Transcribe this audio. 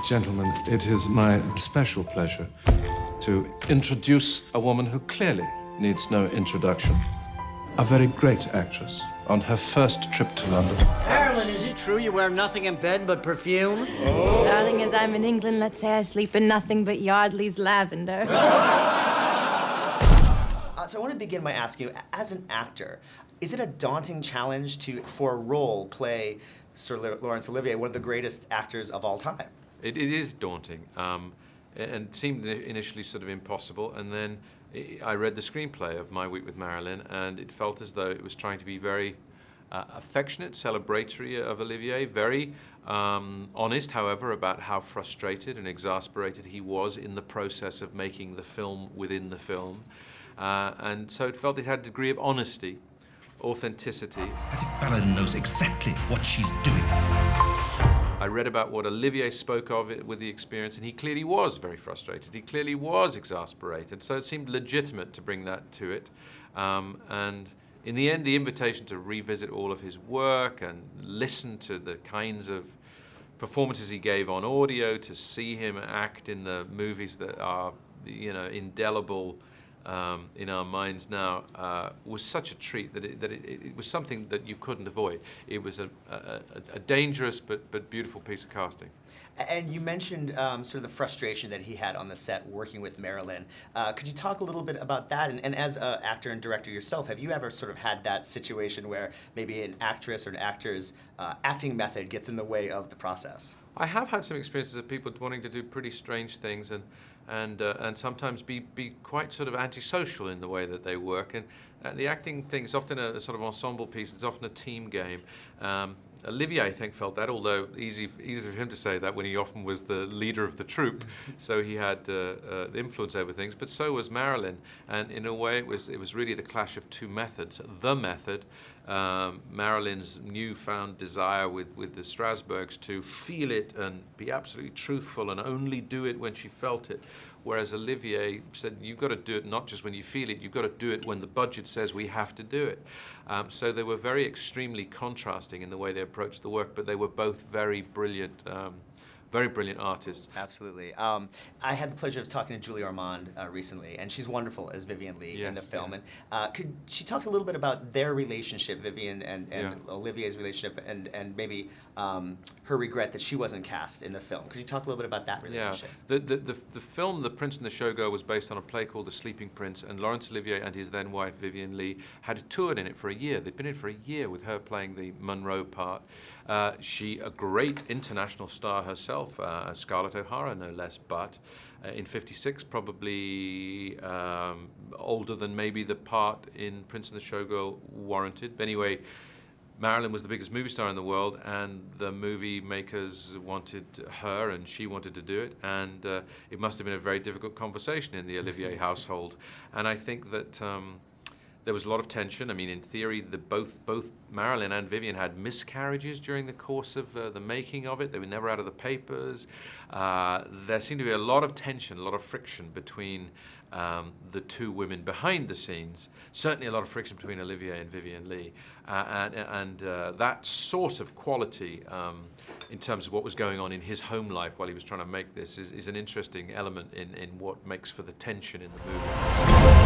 Gentlemen, it is my special pleasure to introduce a woman who clearly needs no introduction. A very great actress on her first trip to London. Marilyn, is it true you wear nothing in bed but perfume? Oh. Darling, as I'm in England, let's say I sleep in nothing but Yardley's lavender. So I want to begin by asking you, as an actor, is it a daunting challenge for a role, play Sir Laurence Olivier, one of the greatest actors of all time? It is daunting, and seemed initially sort of impossible, and then I read the screenplay of My Week with Marilyn, and it felt as though it was trying to be very affectionate, celebratory of Olivier, very honest, however, about how frustrated and exasperated he was in the process of making the film within the film. And so it felt it had a degree of honesty, authenticity. I think Marilyn knows exactly what she's doing. I read about what Olivier spoke of it with the experience, and he clearly was very frustrated. He clearly was exasperated, so it seemed legitimate to bring that to it. And in the end, the invitation to revisit all of his work and listen to the kinds of performances he gave on audio, to see him act in the movies that are, you know, indelible in our minds now, was such a treat that it was something that you couldn't avoid. It was a dangerous but beautiful piece of casting. And you mentioned sort of the frustration that he had on the set working with Marilyn. Could you talk a little bit about that? And as an actor and director yourself, have you ever sort of had that situation where maybe an actress or an actor's acting method gets in the way of the process? I have had some experiences of people wanting to do pretty strange things and sometimes be quite sort of antisocial in the way that they work. And the acting thing is often a sort of ensemble piece. It's often a team game. Olivier, I think, felt that, although easy for him to say that when he often was the leader of the troupe, so he had influence over things. But so was Marilyn, and in a way, it was really the clash of two methods. The method, Marilyn's newfound desire with the Strasbergs to feel it and be absolutely truthful and only do it when she felt it. Whereas Olivier said, you've got to do it not just when you feel it, you've got to do it when the budget says we have to do it. So they were very extremely contrasting in the way they approached the work, but they were both very brilliant artists. Absolutely. I had the pleasure of talking to Julie Ormond recently, and she's wonderful as Vivian Lee in the film. Yeah. And could she talk a little bit about their relationship, Vivian and Olivier's relationship, and maybe her regret that she wasn't cast in the film? Could you talk a little bit about that relationship? Yeah. The film, The Prince and the Showgirl, was based on a play called The Sleeping Prince, and Laurence Olivier and his then wife, Vivian Lee, had toured in it for a year. They'd been in it for a year with her playing the Monroe part. She, a great international star herself, Scarlett O'Hara no less, but in '56 probably older than maybe the part in Prince and the Showgirl warranted. But anyway, Marilyn was the biggest movie star in the world, and the movie makers wanted her, and she wanted to do it, and it must have been a very difficult conversation in the Olivier household. And I think that there was a lot of tension. I mean, in theory, both Marilyn and Vivian had miscarriages during the course of the making of it. They were never out of the papers. There seemed to be a lot of tension, a lot of friction between the two women behind the scenes. Certainly a lot of friction between Olivier and Vivian Lee. And that sort of quality in terms of what was going on in his home life while he was trying to make this is an interesting element in what makes for the tension in the movie.